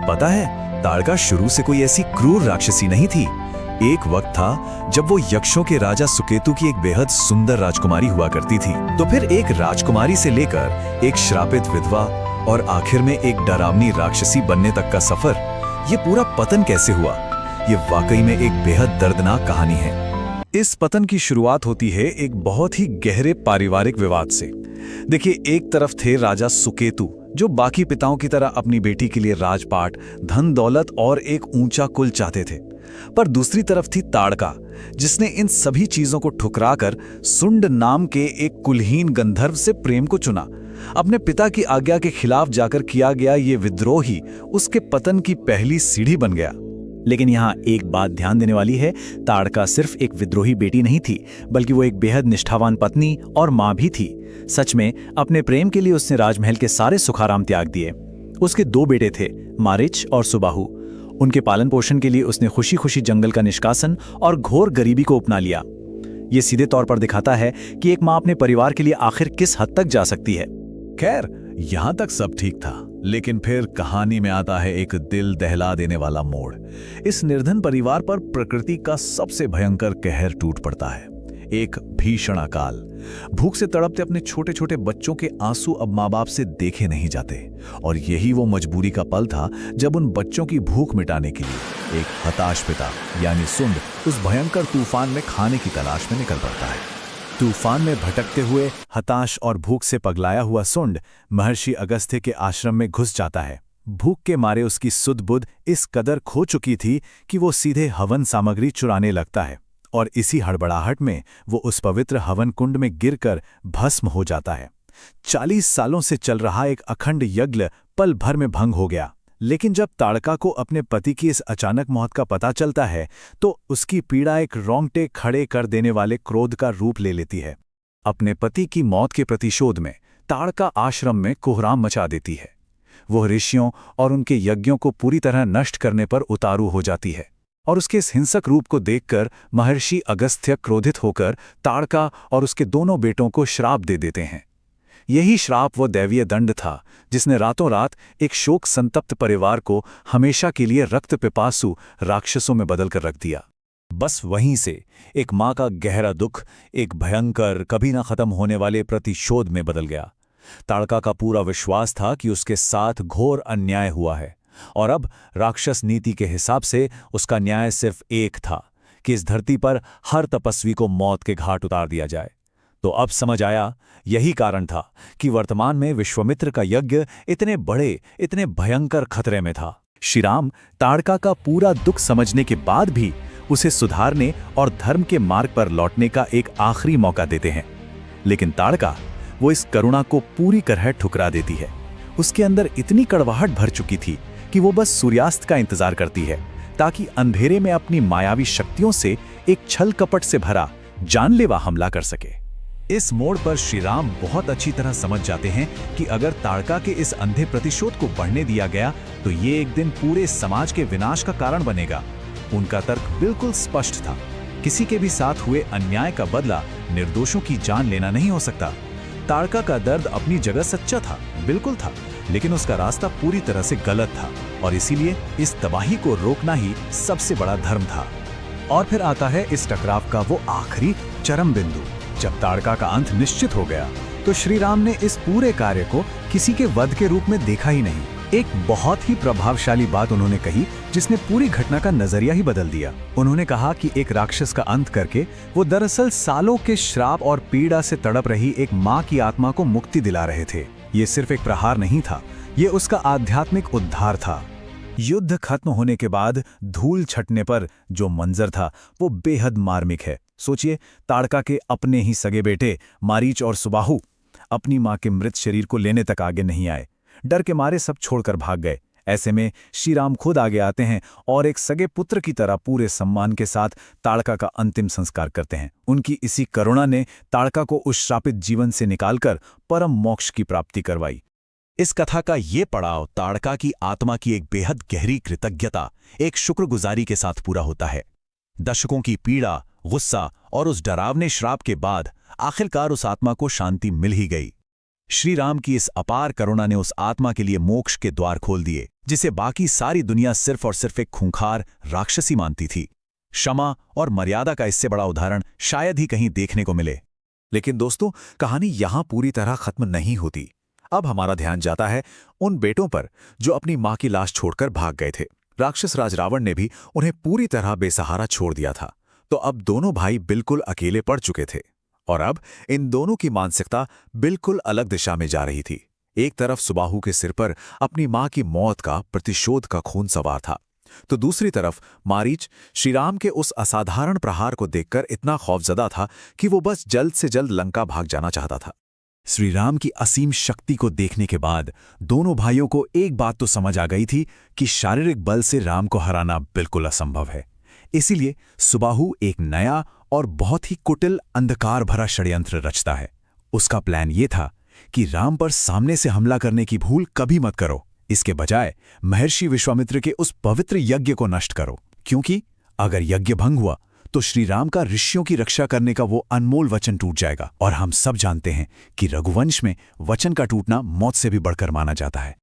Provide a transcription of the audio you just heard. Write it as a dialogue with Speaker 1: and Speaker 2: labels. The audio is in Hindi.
Speaker 1: पता है, ताड़का शुरू से कोई ऐसी क्रूर राक्षसी नहीं थी। एक वक्त था जब वो यक्षों के राजा सुकेतु की एक बेहद सुंदर राजकुमारी हुआ करती थी। तो फिर एक राजकुमारी से लेकर एक श्रापित विधवा और आखिर में एक डरावनी राक्षसी बनने तक का सफर, ये पूरा पतन कैसे हुआ? ये वाकई में एक बेहद दर्दनाक कहानी है। इस पतन की शुरुआत होती है एक बहुत ही गहरे पारिवारिक विवाद से। देखिए, एक तरफ थे राजा सुकेतु, जो बाकी पिताओं की तरह अपनी बेटी के लिए राजपाट, धन दौलत और एक ऊंचा कुल चाहते थे। पर दूसरी तरफ थी ताड़का, जिसने इन सभी चीजों को ठुकराकर सुंड नाम के एक कुलहीन गंधर्व से प्रेम को चुना। अपने पिता की आज्ञा के खिलाफ जाकर किया गया ये विद्रोह ही उसके पतन की पहली सीढ़ी बन गया। लेकिन यहाँ एक बात ध्यान देने वाली है, ताड़का सिर्फ एक विद्रोही बेटी नहीं थी, बल्कि वो एक बेहद निष्ठावान पत्नी और माँ भी थी। सच में अपने प्रेम के लिए उसने राजमहल के सारे सुखाराम त्याग दिए। उसके 2 बेटे थे, मारिच और सुबाहु। उनके पालन पोषण के लिए उसने खुशी खुशी जंगल का निष्कासन और घोर गरीबी को अपना लिया। ये सीधे तौर पर दिखाता है कि एक माँ अपने परिवार के लिए आखिर किस हद तक जा सकती है।
Speaker 2: खैर, यहां तक सब ठीक था, लेकिन फिर कहानी में आता है एक दिल दहला देने वाला मोड़। इस निर्धन परिवार पर प्रकृति का सबसे भयंकर कहर टूट पड़ता है। एक भीषण अकाल। भूख से तड़पते अपने छोटे छोटे बच्चों के आंसू अब माँ बाप से देखे नहीं जाते, और यही वो मजबूरी का पल था जब उन बच्चों की भूख मिटाने के लिए एक हताश पिता यानी सुंड उस भयंकर तूफान में खाने की तलाश में निकल पड़ता है। तूफान में भटकते हुए हताश और भूख से पगलाया हुआ सुंड महर्षि अगस्त्य के आश्रम में घुस जाता है। भूख के मारे उसकी सुध बुध इस कदर खो चुकी थी कि वो सीधे हवन सामग्री चुराने लगता है, और इसी हड़बड़ाहट में वो उस पवित्र हवन कुंड में गिरकर भस्म हो जाता है। 40 सालों से चल रहा एक अखंड यज्ञ पल भर में भंग हो गया। लेकिन जब ताड़का को अपने पति की इस अचानक मौत का पता चलता है, तो उसकी पीड़ा एक रोंगटे खड़े कर देने वाले क्रोध का रूप ले लेती है। अपने पति की मौत के प्रतिशोध में ताड़का आश्रम में कोहराम मचा देती है। वो ऋषियों और उनके यज्ञों को पूरी तरह नष्ट करने पर उतारू हो जाती है, और उसके इस हिंसक रूप को देखकर महर्षि अगस्त्य क्रोधित होकर ताड़का और उसके दोनों बेटों को श्राप दे देते हैं। यही श्राप वो दैवीय दंड था जिसने रातों रात एक शोक संतप्त परिवार को हमेशा के लिए रक्त पिपासु राक्षसों में बदलकर रख दिया। बस वहीं से एक माँ का गहरा दुख एक भयंकर, कभी ना खत्म होने वाले प्रतिशोध में बदल गया। ताड़का का पूरा विश्वास था कि उसके साथ घोर अन्याय हुआ है, और अब राक्षस नीति के हिसाब से उसका न्याय सिर्फ एक था कि इस धरती पर हर तपस्वी को मौत के घाट उतार दिया जाए। तो अब समझ आया, यही कारण था कि वर्तमान में विश्वामित्र का यज्ञ इतने बड़े, इतने भयंकर खतरे में था। श्री राम ताड़का का पूरा दुख समझने के बाद भी उसे सुधारने और धर्म के मार्ग पर लौटने का एक आखिरी मौका देते हैं। लेकिन ताड़का वो इस करुणा को पूरी तरह ठुकरा देती है। उसके अंदर इतनी कड़वाहट भर चुकी थी कि वो बस सूर्यास्त का इंतजार करती है, ताकि अंधेरे में अपनी मायावी शक्तियों से एक छल कपट से भरा जानलेवा हमला कर सके। इस मोड़ पर श्री राम बहुत अच्छी तरह समझ जाते हैं कि अगर ताड़का के इस अंधे प्रतिशोध को बढ़ने दिया गया तो ये एक दिन पूरे समाज के विनाश का कारण बनेगा। उनका तर्क बिल्कुल स्पष्ट था, किसी के भी साथ हुए अन्याय का बदला निर्दोषों की जान लेना नहीं हो सकता। ताड़का का दर्द अपनी जगह सच्चा था, बिल्कुल था, लेकिन उसका रास्ता पूरी तरह से गलत था, और इसीलिए इस तबाही को रोकना ही सबसे बड़ा धर्म था। और फिर आता है इस टकराव का वो आखिरी चरम बिंदु। जब ताड़का का अंत निश्चित हो गया तो श्री राम ने इस पूरे कार्य को किसी के वध के रूप में देखा ही नहीं। एक बहुत ही प्रभावशाली बात उन्होंने कही जिसने पूरी घटना का नजरिया ही बदल दिया। उन्होंने कहा कि एक राक्षस का अंत करके वो दरअसल सालों के श्राप और पीड़ा से तड़प रही एक माँ की आत्मा को मुक्ति दिला रहे थे। ये सिर्फ एक प्रहार नहीं था, ये उसका आध्यात्मिक उद्धार था। युद्ध खत्म होने के बाद धूल छटने पर जो मंजर था वो बेहद मार्मिक है। सोचिए, ताड़का के अपने ही सगे बेटे मारीच और सुबाहु अपनी मां के मृत शरीर को लेने तक आगे नहीं आए। डर के मारे सब छोड़कर भाग गए। ऐसे में श्री राम खुद आगे आते हैं और एक सगे पुत्र की तरह पूरे सम्मान के साथ ताड़का का अंतिम संस्कार करते हैं। उनकी इसी करुणा ने ताड़का को उस श्रापित जीवन से निकालकर परम मोक्ष की प्राप्ति करवाई। इस कथा का ये पड़ाव ताड़का की आत्मा की एक बेहद गहरी कृतज्ञता, एक शुक्रगुजारी के साथ पूरा होता है। दशकों की पीड़ा, गुस्सा और उस डरावने श्राप के बाद आखिरकार उस आत्मा को शांति मिल ही गई।
Speaker 1: श्री राम की इस अपार करुणा ने उस आत्मा के लिए मोक्ष के द्वार खोल दिए जिसे बाकी सारी दुनिया सिर्फ और सिर्फ एक खूंखार राक्षसी मानती थी। क्षमा और मर्यादा का इससे बड़ा उदाहरण शायद ही कहीं देखने को मिले।
Speaker 2: लेकिन दोस्तों, कहानी यहां पूरी तरह खत्म नहीं होती। अब हमारा ध्यान जाता है उन बेटों पर जो अपनी मां की लाश छोड़कर भाग गए थे। राक्षस राज रावण ने भी उन्हें पूरी तरह बेसहारा छोड़ दिया था। तो अब दोनों भाई बिल्कुल अकेले पड़ चुके थे और अब इन दोनों की मानसिकता बिल्कुल अलग दिशा में जा रही थी। एक तरफ सुबाहु के सिर पर अपनी मां की मौत का प्रतिशोध का खून सवार था, तो दूसरी तरफ मारीच श्रीराम के उस असाधारण प्रहार को देखकर इतना खौफजदा था कि वो बस जल्द से जल्द लंका भाग जाना चाहता था।
Speaker 1: श्रीराम की असीम शक्ति को देखने के बाद दोनों भाइयों को एक बात तो समझ आ गई थी कि शारीरिक बल से राम को हराना बिल्कुल असंभव है। इसीलिए सुबाहु एक नया और बहुत ही कुटिल अंधकार भरा षड्यंत्र रचता है। उसका प्लान ये था कि राम पर सामने से हमला करने की भूल कभी मत करो। इसके बजाय महर्षि विश्वामित्र के उस पवित्र यज्ञ को नष्ट करो, क्योंकि अगर यज्ञ भंग हुआ तो श्री राम का ऋषियों की रक्षा करने का वो अनमोल वचन टूट जाएगा। और हम सब जानते हैं कि रघुवंश में वचन का टूटना मौत से भी बढ़कर माना जाता है।